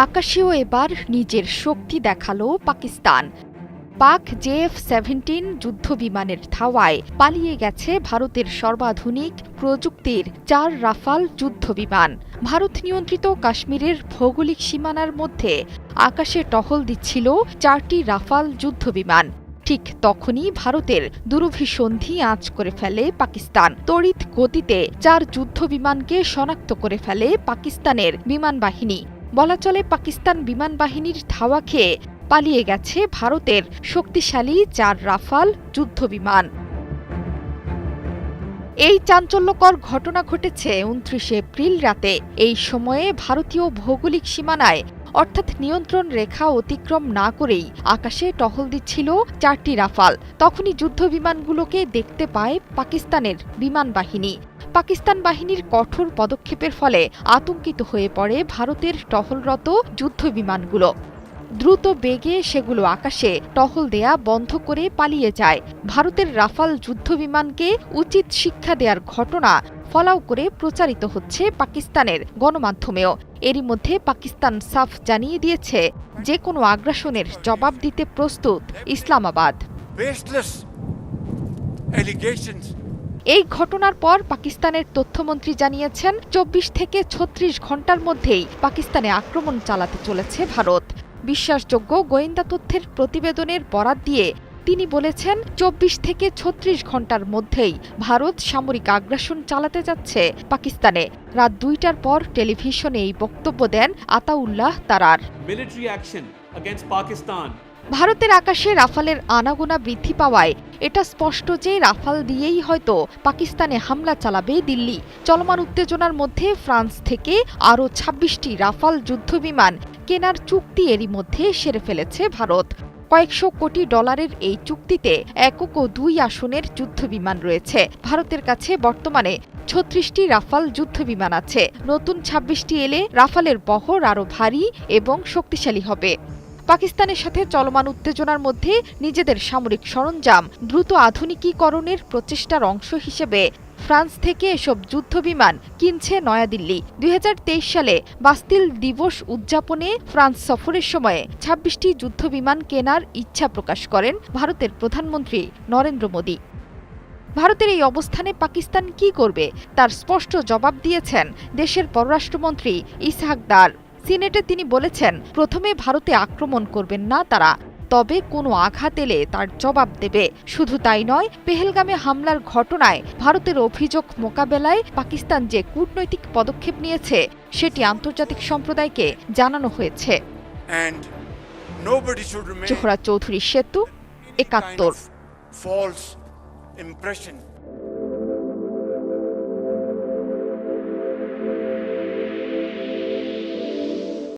আকাশেও এবার নিজের শক্তি দেখালো পাকিস্তান। পাক JF-17 যুদ্ধবিমানের ধাওয়ায় পালিয়ে গেছে ভারতের সর্বাধুনিক প্রযুক্তির 4 রাফাল যুদ্ধবিমান। ভারত নিয়ন্ত্রিত কাশ্মীরের ভৌগোলিক সীমানার মধ্যে আকাশে টহল দিচ্ছিল 4টি রাফাল যুদ্ধবিমান। ঠিক তখনই ভারতের দুরভিসন্ধি আঁচ করে ফেলে পাকিস্তান। তড়িৎ গতিতে 4 যুদ্ধবিমানকে শনাক্ত করে ফেলে পাকিস্তানের বিমান বাহিনী। বলা চলে পাকিস্তান বিমান বাহিনীর ধাওয়া খেয়ে পালিয়ে গেছে ভারতের শক্তিশালী 4 রাফাল যুদ্ধবিমান। এই চাঞ্চল্যকর ঘটনা ঘটেছে 29 এপ্রিল রাতে। এই সময়ে ভারতীয় ভৌগোলিক সীমানায় অর্থাৎ নিয়ন্ত্রণ রেখা অতিক্রম না করেই আকাশে টহল দিচ্ছিল 4টি রাফাল। তখনই যুদ্ধবিমানগুলোকে দেখতে পায় পাকিস্তানের বিমান বাহিনী। পাকিস্তান বাহিনীর কঠোর পদক্ষেপের ফলে আতঙ্কিত হয়ে পড়ে ভারতের টহলরত যুদ্ধবিমানগুলো। দ্রুত বেগে সেগুলো আকাশে টহল দেয়া বন্ধ করে পালিয়ে যায়। ভারতের রাফাল যুদ্ধবিমানকে উচিত শিক্ষা দেওয়ার ঘটনা ফলাও করে প্রচারিত হচ্ছে পাকিস্তানের গণমাধ্যমেও। এরই মধ্যে পাকিস্তান সাফ জানিয়ে দিয়েছে, যে কোনো আগ্রাসনের জবাব দিতে প্রস্তুত ইসলামাবাদ। এই ঘটনার পর পাকিস্তানের তথ্যমন্ত্রী জানিয়েছেন, 24 থেকে 36 ঘণ্টার মধ্যেই পাকিস্তানে আক্রমণ চালাতে চলেছে ভারত। বিশ্বাসযোগ্য গোয়েন্দা তথ্যের প্রতিবেদনের বরাত দিয়ে তিনি বলেছেন, 24 থেকে 36 ঘণ্টার মধ্যেই ভারত সামরিক আগ্রাসন চালাতে যাচ্ছে পাকিস্তানে। রাত 2টার পর টেলিভিশনে এই বক্তব্য দেন আতাউল্লাহ তারার। ভারতের আকাশে রাফালের আনাগোনা বৃদ্ধি পাওয়ায় এটা স্পষ্ট যে রাফাল দিয়েই হয়তো পাকিস্তানে হামলা চালাবে দিল্লি। চলমান উত্তেজনার মধ্যে ফ্রান্স থেকে আরও 26টি রাফাল যুদ্ধবিমান কেনার চুক্তি এরই মধ্যে সেরে ফেলেছে ভারত। কয়েকশো কোটি ডলারের এই চুক্তিতে একক ও 2 আসনের যুদ্ধবিমান রয়েছে। ভারতের কাছে বর্তমানে 36টি রাফাল যুদ্ধবিমান আছে। নতুন 26টি এলে রাফালের বহর আরও ভারী এবং শক্তিশালী হবে। পাকিস্তানের সাথে চলমান উত্তেজনার মধ্যে নিজেদের সামরিক সরঞ্জাম দ্রুত আধুনিকীকরণের প্রচেষ্টার অংশ হিসেবে ফ্রান্স থেকে এসব যুদ্ধবিমান কিনছে নয়াদিল্লি। 2023 সালে বাস্তিল দিবস উদযাপনে ফ্রান্স সফরের সময়ে 26টি যুদ্ধবিমান কেনার ইচ্ছা প্রকাশ করেন ভারতের প্রধানমন্ত্রী নরেন্দ্র মোদী। ভারতের এই অবস্থানে পাকিস্তান কি করবে তার স্পষ্ট জবাব দিয়েছেন দেশের পররাষ্ট্রমন্ত্রী ইসহাক দার। সিনেটে তিনি বলেছেন, প্রথমে ভারতে আক্রমণ করবেন না তারা, তবে কোনো আঘাত এলে তার জবাব দেবে। শুধু তাই নয়, পেহেলগামে হামলার ঘটনায় ভারতের অভিযোগ মোকাবেলায় পাকিস্তান যে কূটনৈতিক পদক্ষেপ নিয়েছে সেটি আন্তর্জাতিক সম্প্রদায়কে জানানো হয়েছে। জোহরা চৌধুরী সেতু, ৭১।